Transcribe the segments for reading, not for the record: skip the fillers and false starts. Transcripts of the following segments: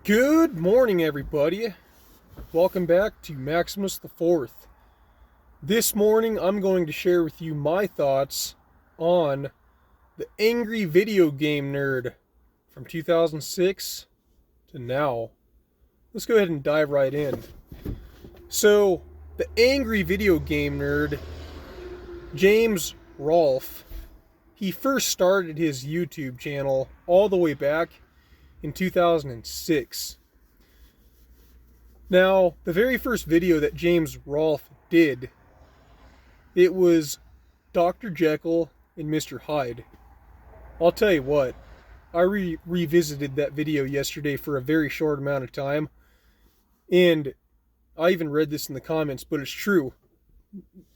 Good morning, everybody. Welcome back to Maximus the Fourth. This morning, I'm going to share with you my thoughts on the angry video game nerd from 2006 to now. Let's go ahead and dive right in. So, the angry video game nerd, James Rolf, he first started his YouTube channel all the way back in 2006. Now, the very first video that James Rolfe did, it was Dr. Jekyll and Mr. Hyde. I'll tell you what, I revisited that video yesterday for a very short amount of time, and I even read this in the comments, but it's true,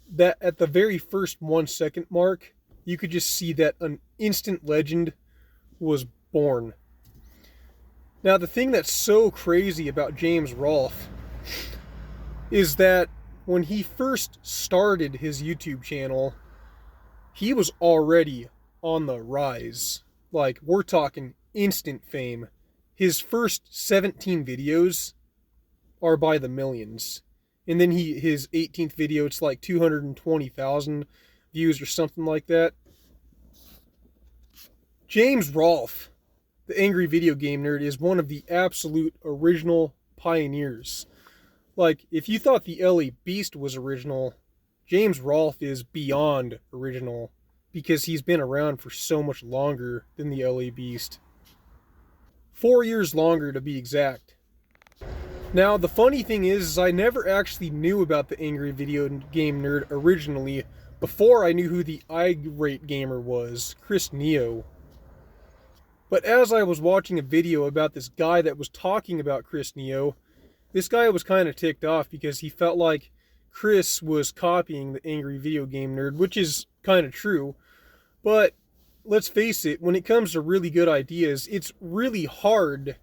that at the very first 1 second mark, you could just see that an instant legend was born. Now, the thing that's so crazy about James Rolfe is that when he first started his YouTube channel, he was already on the rise. Like, we're talking instant fame. His first 17 videos are by the millions. And then his 18th video, it's like 220,000 views or something like that. James Rolfe, the angry video game nerd, is one of the absolute original pioneers. Like, if you thought the LA Beast was original, James Rolfe is beyond original because he's been around for so much longer than the LA Beast. 4 years longer to be exact. Now, the funny thing is I never actually knew about the angry video game nerd originally before I knew who the irate gamer was, Chris Neo. But as I was watching a video about this guy that was talking about Chris Neo, this guy was kind of ticked off because he felt like Chris was copying the angry video game nerd, which is kind of true. But let's face it, when it comes to really good ideas, it's really hard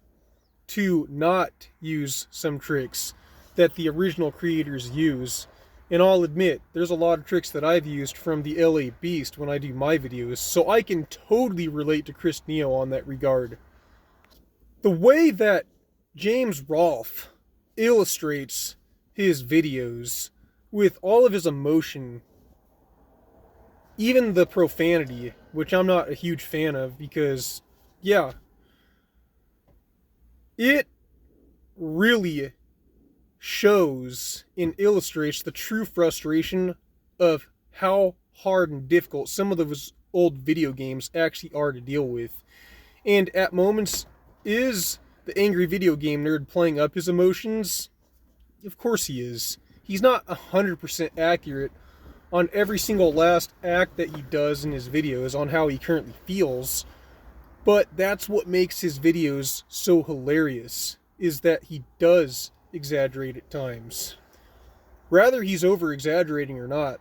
to not use some tricks that the original creators use. And I'll admit, there's a lot of tricks that I've used from the LA Beast when I do my videos, so I can totally relate to Chris Neo on that regard. The way that James Rolfe illustrates his videos with all of his emotion, even the profanity, which I'm not a huge fan of because, yeah, it really shows and illustrates the true frustration of how hard and difficult some of those old video games actually are to deal with. And at moments, is the angry video game nerd playing up his emotions? Of course he is. He's not 100% accurate on every single last act that he does in his videos on how he currently feels, but that's what makes his videos so hilarious, is that he does exaggerate at times. Rather he's over-exaggerating or not,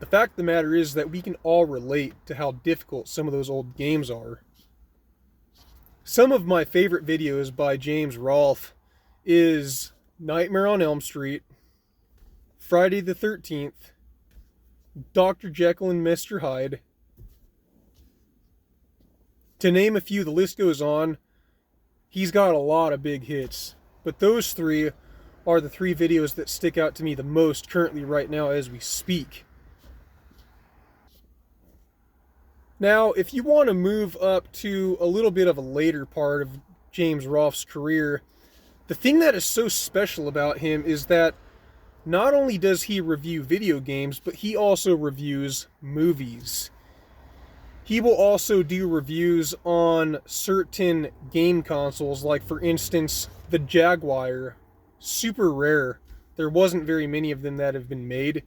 the fact of the matter is that we can all relate to how difficult some of those old games are. Some of my favorite videos by James Rolfe is Nightmare on Elm Street, Friday the 13th, Dr. Jekyll and Mr. Hyde. To name a few, the list goes on. He's got a lot of big hits. But those three are the three videos that stick out to me the most currently right now as we speak. Now, if you want to move up to a little bit of a later part of James Rolfe's career, the thing that is so special about him is that not only does he review video games, but he also reviews movies. He will also do reviews on certain game consoles, like for instance, the Jaguar. Super rare. There wasn't very many of them that have been made.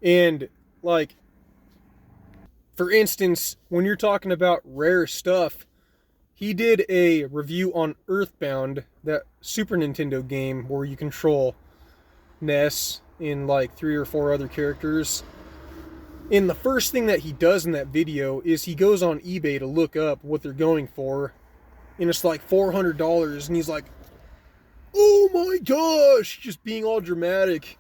And, like, for instance, when you're talking about rare stuff, he did a review on Earthbound, that Super Nintendo game where you control Ness and like 3 or 4 other characters. And the first thing that he does in that video is he goes on eBay to look up what they're going for. And it's like $400. And he's like, oh my gosh, just being all dramatic.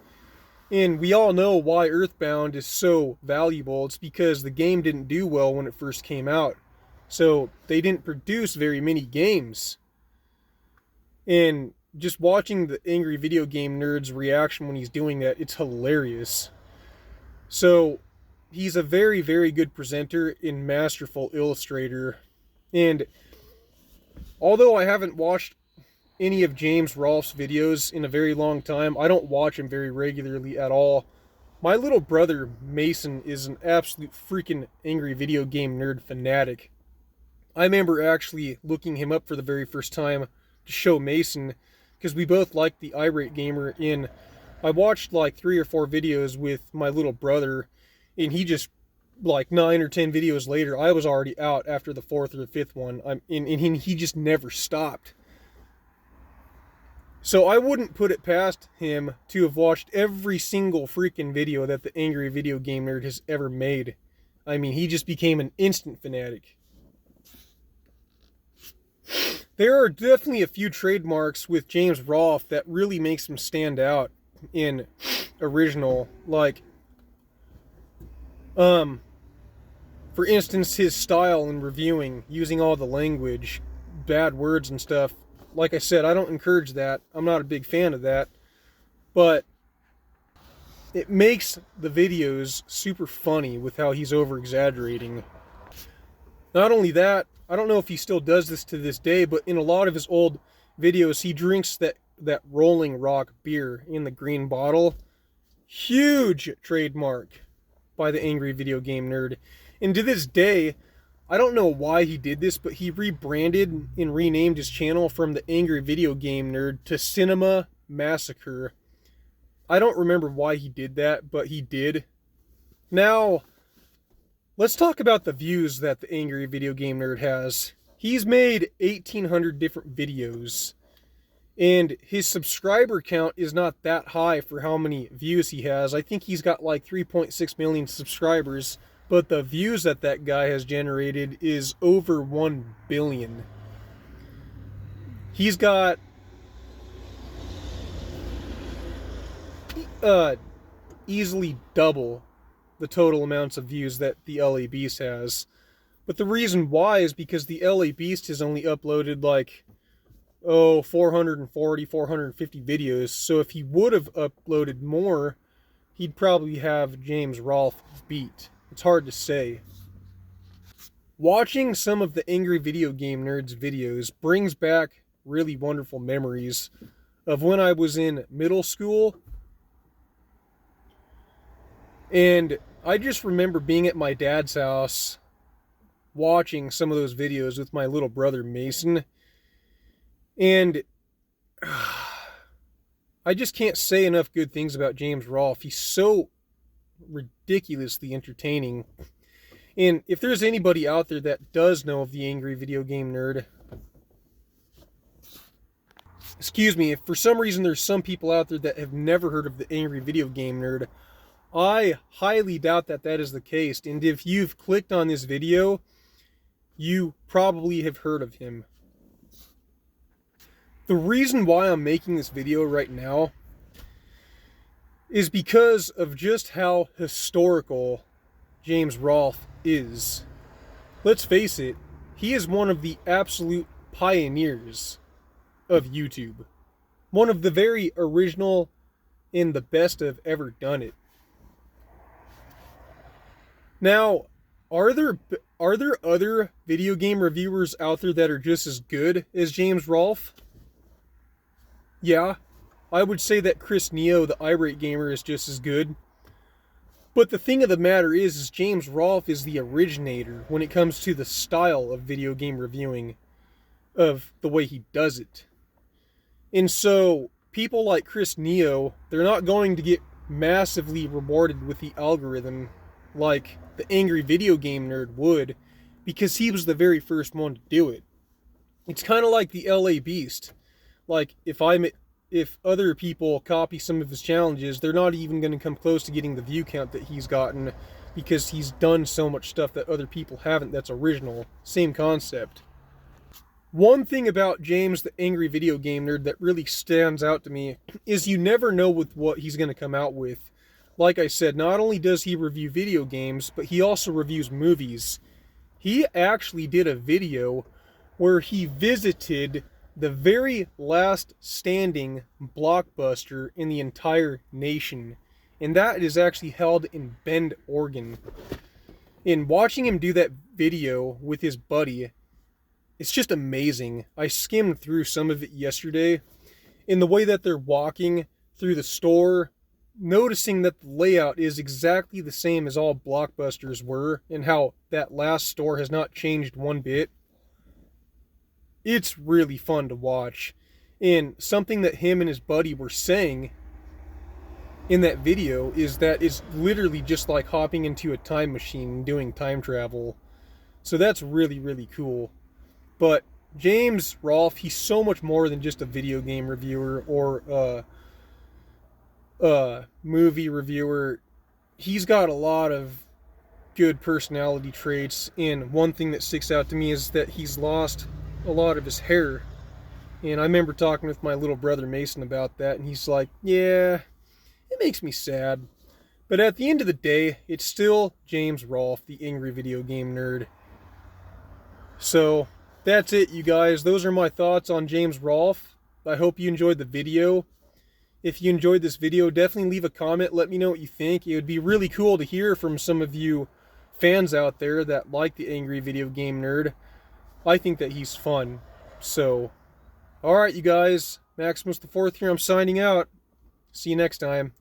And we all know why Earthbound is so valuable. It's because the game didn't do well when it first came out. So they didn't produce very many games. And just watching the Angry Video Game Nerd's reaction when he's doing that, it's hilarious. So, he's a very, very good presenter and masterful illustrator. And although I haven't watched any of James Rolfe's videos in a very long time, I don't watch him very regularly at all. My little brother, Mason, is an absolute freaking Angry Video Game Nerd fanatic. I remember actually looking him up for the very first time to show Mason, because we both liked the Irate Gamer, and I watched like 3 or 4 videos with my little brother, and he just, like 9 or 10 videos later, I was already out after the 4th or the 5th one, and he just never stopped. So I wouldn't put it past him to have watched every single freaking video that the Angry Video Game Nerd has ever made. I mean, he just became an instant fanatic. There are definitely a few trademarks with James Rolfe that really makes him stand out in original. Like, for instance, his style in reviewing, using all the language, bad words and stuff. Like I said, I don't encourage that. I'm not a big fan of that. But it makes the videos super funny with how he's over-exaggerating. Not only that, I don't know if he still does this to this day, but in a lot of his old videos, he drinks that Rolling Rock beer in the green bottle. Huge trademark by the Angry Video Game Nerd. And to this day, I don't know why he did this, but he rebranded and renamed his channel from the Angry Video Game Nerd to Cinema Massacre. I don't remember why he did that, but he did. Now, let's talk about the views that the Angry Video Game Nerd has. He's made 1,800 different videos, and his subscriber count is not that high for how many views he has. I think he's got like 3.6 million subscribers, but the views that guy has generated is over 1 billion. He's got easily double the total amounts of views that the LA Beast has. But the reason why is because the LA Beast has only uploaded like 440, 450 videos. So if he would have uploaded more, he'd probably have James Rolfe beat. It's hard to say. Watching some of the Angry Video Game Nerd's videos brings back really wonderful memories of when I was in middle school. And I just remember being at my dad's house watching some of those videos with my little brother Mason. And I just can't say enough good things about James Rolfe. He's so ridiculously entertaining. And if there's anybody out there that does know of the Angry Video Game Nerd, excuse me, if for some reason there's some people out there that have never heard of the Angry Video Game Nerd, I highly doubt that that is the case. And if you've clicked on this video, you probably have heard of him. The reason why I'm making this video right now is because of just how historical James Rolfe is. Let's face it, he is one of the absolute pioneers of YouTube. One of the very original and the best have ever done it. Now, are there other video game reviewers out there that are just as good as James Rolfe? Yeah, I would say that Chris Neo, the Irate Gamer, is just as good. But the thing of the matter is James Rolfe is the originator when it comes to the style of video game reviewing, of the way he does it. And so, people like Chris Neo, they're not going to get massively rewarded with the algorithm like the Angry Video Game Nerd would, because he was the very first one to do it. It's kind of like the LA Beast. Like, if other people copy some of his challenges, they're not even going to come close to getting the view count that he's gotten, because he's done so much stuff that other people haven't that's original. Same concept. One thing about James, the Angry Video Game Nerd, that really stands out to me is you never know with what he's going to come out with. Like I said, not only does he review video games, but he also reviews movies. He actually did a video where he visited the very last standing Blockbuster in the entire nation. And that is actually held in Bend, Oregon. And watching him do that video with his buddy, it's just amazing. I skimmed through some of it yesterday. In the way that they're walking through the store, noticing that the layout is exactly the same as all Blockbusters were, and how that last store has not changed one bit. It's really fun to watch. And something that him and his buddy were saying in that video is that it's literally just like hopping into a time machine and doing time travel. So that's really, really cool. But James Rolf, he's so much more than just a video game reviewer or a movie reviewer. He's got a lot of good personality traits, and one thing that sticks out to me is that he's lost a lot of his hair. And I remember talking with my little brother Mason about that, and he's like, yeah, it makes me sad. But at the end of the day, it's still James Rolf, the angry video game nerd. So that's it, you guys. Those are my thoughts on James Rolf. I hope you enjoyed the video. If you enjoyed this video, definitely leave a comment. Let me know what you think. It would be really cool to hear from some of you fans out there that like the angry video game nerd. I think that he's fun. So, alright, you guys. Maximus the Fourth here. I'm signing out. See you next time.